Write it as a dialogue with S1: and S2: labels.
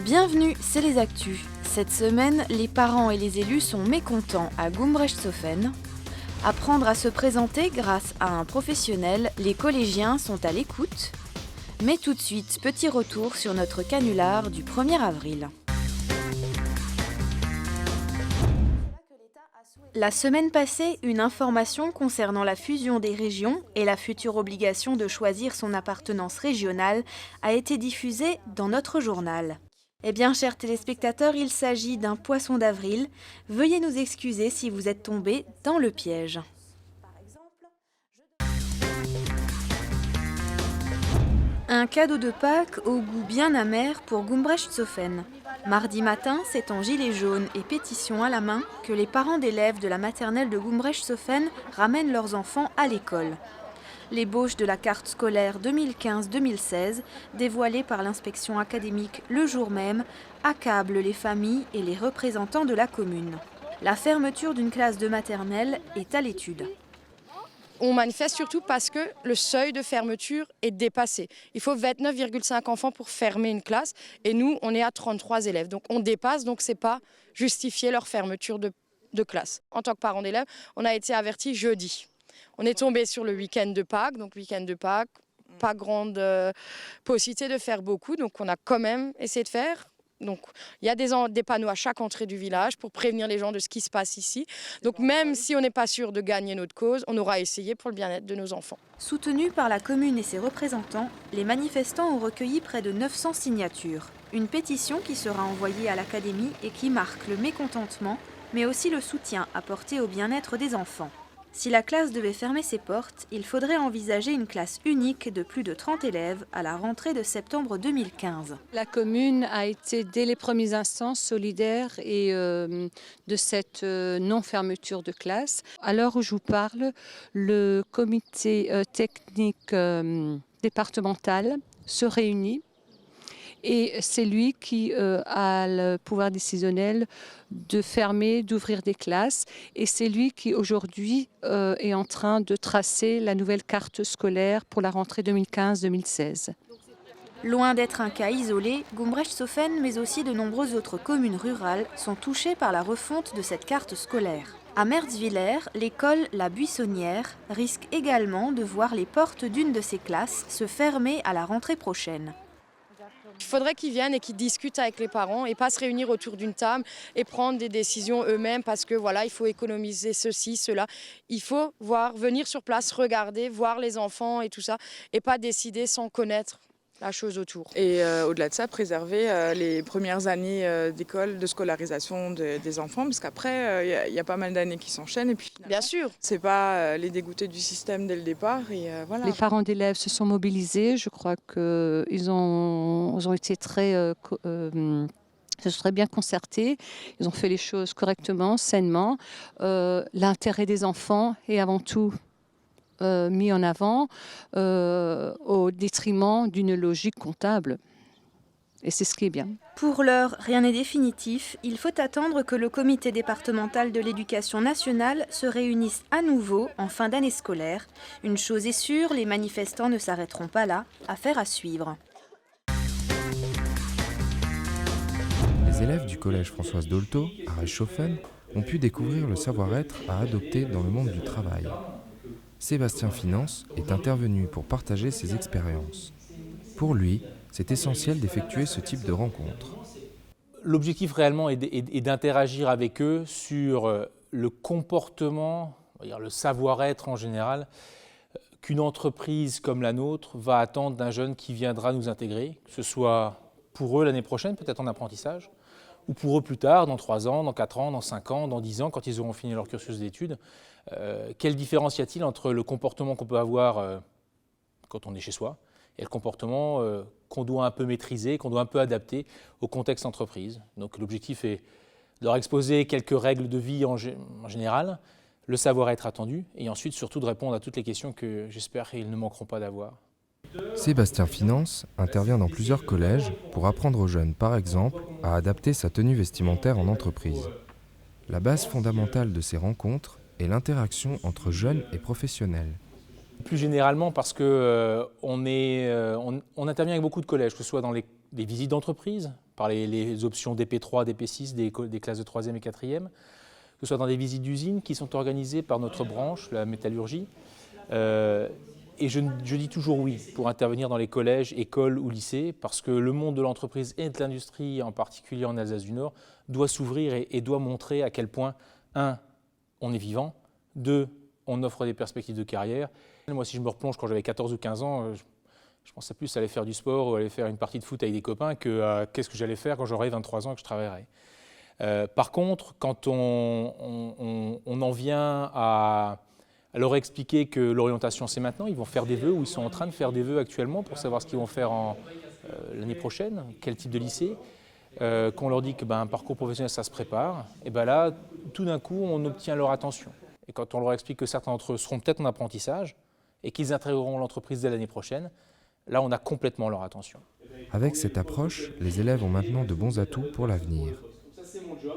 S1: Bienvenue, c'est les Actus. Cette semaine, les parents et les élus sont mécontents à Gumbrecht-Söfen. Apprendre à se présenter grâce à un professionnel, les collégiens sont à l'écoute. Mais tout de suite, petit retour sur notre canular du 1er avril. La semaine passée, une information concernant la fusion des régions et la future obligation de choisir son appartenance régionale a été diffusée dans notre journal. Eh bien, chers téléspectateurs, il s'agit d'un poisson d'avril. Veuillez nous excuser si vous êtes tombés dans le piège. Un cadeau de Pâques au goût bien amer pour Gumbrecht-Söfen. Mardi matin, c'est en gilet jaune et pétition à la main que les parents d'élèves de la maternelle de Gumbrecht-Söfen ramènent leurs enfants à l'école. L'ébauche de la carte scolaire 2015-2016, dévoilée par l'inspection académique le jour même, accable les familles et les représentants de la commune. La fermeture d'une classe de maternelle est à l'étude.
S2: On manifeste surtout parce que le seuil de fermeture est dépassé. Il faut 29,5 enfants pour fermer une classe et nous, on est à 33 élèves. Donc on dépasse, donc ce n'est pas justifier leur fermeture de classe. En tant que parents d'élèves, on a été avertis jeudi. On est tombé sur le week-end de Pâques, donc week-end de Pâques, pas grande possibilité de faire beaucoup, donc on a quand même essayé de faire. Donc il y a des panneaux à chaque entrée du village pour prévenir les gens de ce qui se passe ici. Donc même si on n'est pas sûr de gagner notre cause, on aura essayé pour le bien-être de nos enfants.
S1: Soutenus par la commune et ses représentants, les manifestants ont recueilli près de 900 signatures. Une pétition qui sera envoyée à l'académie et qui marque le mécontentement, mais aussi le soutien apporté au bien-être des enfants. Si la classe devait fermer ses portes, il faudrait envisager une classe unique de plus de 30 élèves à la rentrée de septembre 2015.
S3: La commune a été dès les premiers instants solidaire de cette non-fermeture de classe. À l'heure où je vous parle, le comité technique départemental se réunit. Et c'est lui qui a le pouvoir décisionnel de fermer, d'ouvrir des classes. Et c'est lui qui, aujourd'hui, est en train de tracer la nouvelle carte scolaire pour la rentrée 2015-2016.
S1: Loin d'être un cas isolé, Gumbrecht-Söfen, mais aussi de nombreuses autres communes rurales, sont touchées par la refonte de cette carte scolaire. À Merzwiller, l'école La Buissonnière risque également de voir les portes d'une de ses classes se fermer à la rentrée prochaine.
S2: Il faudrait qu'ils viennent et qu'ils discutent avec les parents et pas se réunir autour d'une table et prendre des décisions eux-mêmes parce que voilà, il faut économiser ceci, cela. Il faut venir sur place, regarder, voir les enfants et tout ça et pas décider sans connaître la chose autour.
S4: Et au-delà de ça, préserver les premières années d'école, de scolarisation des enfants, parce qu'après, il y a pas mal d'années qui s'enchaînent. Et puis,
S2: bien sûr,
S4: c'est pas les dégoûter du système dès le départ. Et, voilà.
S3: Les parents d'élèves se sont mobilisés. Je crois qu'ils ont été se sont très bien concertés. Ils ont fait les choses correctement, sainement. L'intérêt des enfants est avant tout mis en avant au détriment d'une logique comptable. Et c'est ce qui est bien.
S1: Pour l'heure, rien n'est définitif. Il faut attendre que le comité départemental de l'éducation nationale se réunisse à nouveau en fin d'année scolaire. Une chose est sûre, les manifestants ne s'arrêteront pas là. Affaire à suivre.
S5: Les élèves du collège Françoise Dolto, à Reichshofen, ont pu découvrir le savoir-être à adopter dans le monde du travail. Sébastien Finance est intervenu pour partager ses expériences. Pour lui, c'est essentiel d'effectuer ce type de rencontre.
S6: L'objectif réellement est d'interagir avec eux sur le comportement, le savoir-être en général, qu'une entreprise comme la nôtre va attendre d'un jeune qui viendra nous intégrer, que ce soit pour eux l'année prochaine, peut-être en apprentissage, ou pour eux plus tard, dans 3 ans, dans 4 ans, dans 5 ans, dans 10 ans, quand ils auront fini leur cursus d'études. Quelle différence y a-t-il entre le comportement qu'on peut avoir quand on est chez soi et le comportement qu'on doit un peu maîtriser, qu'on doit un peu adapter au contexte entreprise. Donc l'objectif est de leur exposer quelques règles de vie en général, le savoir-être attendu, et ensuite surtout de répondre à toutes les questions que j'espère qu'ils ne manqueront pas d'avoir.
S5: Sébastien Finance intervient dans plusieurs collèges pour apprendre aux jeunes, par exemple, à adapter sa tenue vestimentaire en entreprise. La base fondamentale de ces rencontres est l'interaction entre jeunes et professionnels.
S6: Plus généralement parce qu'on on intervient avec beaucoup de collèges, que ce soit dans les visites d'entreprise, par les options DP3, DP6, des classes de 3e et 4e, que ce soit dans des visites d'usines qui sont organisées par notre branche, la métallurgie. Et je dis toujours oui pour intervenir dans les collèges, écoles ou lycées, parce que le monde de l'entreprise et de l'industrie, en particulier en Alsace du Nord, doit s'ouvrir et doit montrer à quel point, 1, on est vivant, 2, on offre des perspectives de carrière. Moi, si je me replonge quand j'avais 14 ou 15 ans, je pensais plus à aller faire du sport ou aller faire une partie de foot avec des copains que à qu'est-ce que j'allais faire quand j'aurais 23 ans et que je travaillerais. Par contre, quand on en vient à leur expliquer que l'orientation c'est maintenant, ils vont faire des vœux ou ils sont en train de faire des vœux actuellement pour savoir ce qu'ils vont faire l'année prochaine, quel type de lycée, qu'on leur dit qu'un parcours professionnel ça se prépare, et bien là, tout d'un coup, on obtient leur attention. Et quand on leur explique que certains d'entre eux seront peut-être en apprentissage et qu'ils intégreront l'entreprise dès l'année prochaine, là on a complètement leur attention.
S5: Avec cette approche, les élèves ont maintenant de bons atouts pour l'avenir.
S6: Ça c'est mon job.